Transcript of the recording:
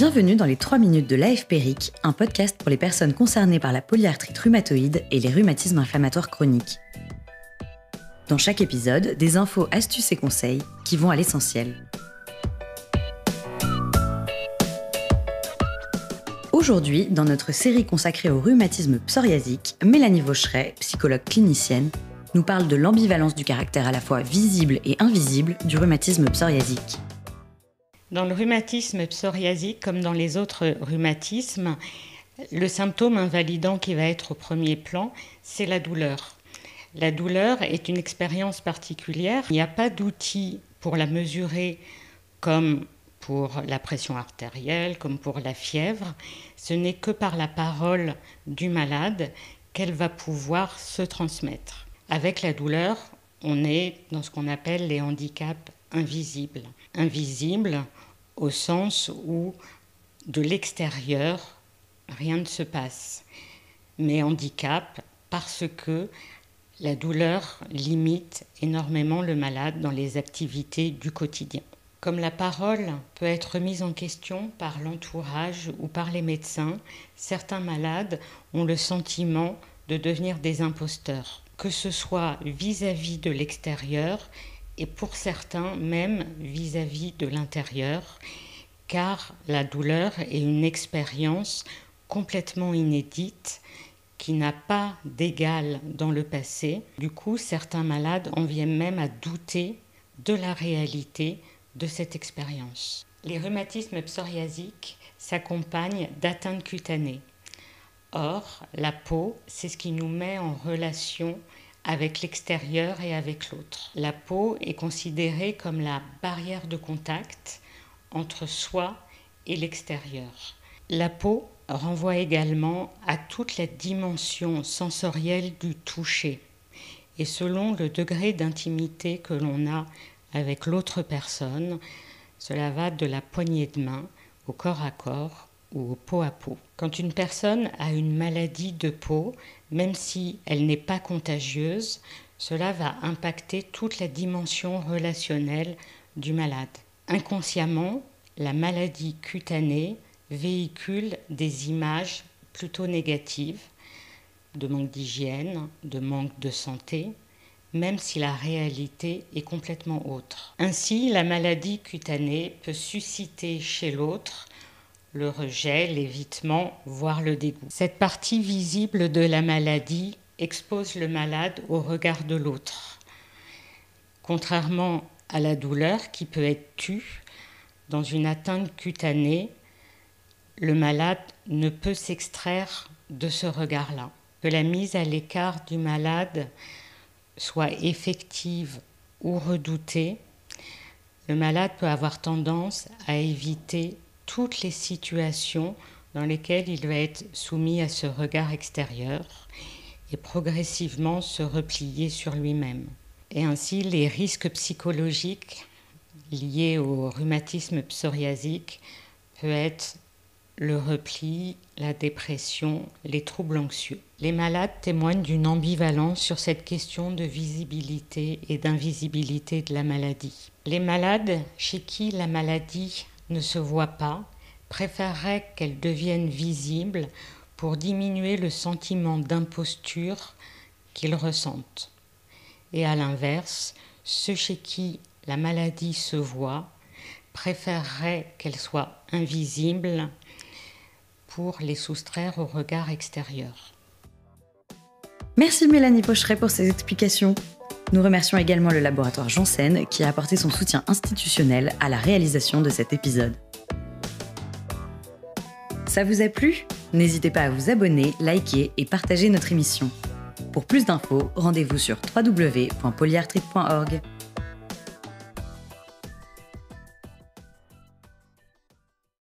Bienvenue dans les 3 minutes de l'AFPRIC, un podcast pour les personnes concernées par la polyarthrite rhumatoïde et les rhumatismes inflammatoires chroniques. Dans chaque épisode, des infos, astuces et conseils qui vont à l'essentiel. Aujourd'hui, dans notre série consacrée au rhumatisme psoriasique, Mélanie Vaucheret, psychologue clinicienne, nous parle de l'ambivalence du caractère à la fois visible et invisible du rhumatisme psoriasique. Dans le rhumatisme psoriasique, comme dans les autres rhumatismes, le symptôme invalidant qui va être au premier plan, c'est la douleur. La douleur est une expérience particulière. Il n'y a pas d'outil pour la mesurer comme pour la pression artérielle, comme pour la fièvre. Ce n'est que par la parole du malade qu'elle va pouvoir se transmettre. Avec la douleur, on est dans ce qu'on appelle les handicaps invisibles. Invisibles au sens où de l'extérieur, rien ne se passe. Mais handicap parce que la douleur limite énormément le malade dans les activités du quotidien. Comme la parole peut être mise en question par l'entourage ou par les médecins, certains malades ont le sentiment de devenir des imposteurs, que ce soit vis-à-vis de l'extérieur et pour certains même vis-à-vis de l'intérieur, car la douleur est une expérience complètement inédite qui n'a pas d'égal dans le passé. Du coup, certains malades en viennent même à douter de la réalité de cette expérience. Les rhumatismes psoriasiques s'accompagnent d'atteintes cutanées. Or, la peau, c'est ce qui nous met en relation avec l'extérieur et avec l'autre. La peau est considérée comme la barrière de contact entre soi et l'extérieur. La peau renvoie également à toute la dimension sensorielle du toucher. Et selon le degré d'intimité que l'on a avec l'autre personne, cela va de la poignée de main au corps à corps ou au peau à peau. Quand une personne a une maladie de peau, même si elle n'est pas contagieuse, cela va impacter toute la dimension relationnelle du malade. Inconsciemment, la maladie cutanée véhicule des images plutôt négatives, de manque d'hygiène, de manque de santé, même si la réalité est complètement autre. Ainsi, la maladie cutanée peut susciter chez l'autre le rejet, l'évitement, voire le dégoût. Cette partie visible de la maladie expose le malade au regard de l'autre. Contrairement à la douleur qui peut être tue, dans une atteinte cutanée, le malade ne peut s'extraire de ce regard-là. Que la mise à l'écart du malade soit effective ou redoutée, le malade peut avoir tendance à éviter toutes les situations dans lesquelles il va être soumis à ce regard extérieur et progressivement se replier sur lui-même. Et ainsi, les risques psychologiques liés au rhumatisme psoriasique peuvent être le repli, la dépression, les troubles anxieux. Les malades témoignent d'une ambivalence sur cette question de visibilité et d'invisibilité de la maladie. Les malades chez qui la maladie ne se voit pas préféreraient qu'elle devienne visible pour diminuer le sentiment d'imposture qu'ils ressentent. Et à l'inverse, ceux chez qui la maladie se voit préféreraient qu'elle soit invisible pour les soustraire au regard extérieur. Merci Mélanie Vaucheret pour ces explications. Nous remercions également le laboratoire Janssen qui a apporté son soutien institutionnel à la réalisation de cet épisode. Ça vous a plu ? N'hésitez pas à vous abonner, liker et partager notre émission. Pour plus d'infos, rendez-vous sur www.polyarthrite.org.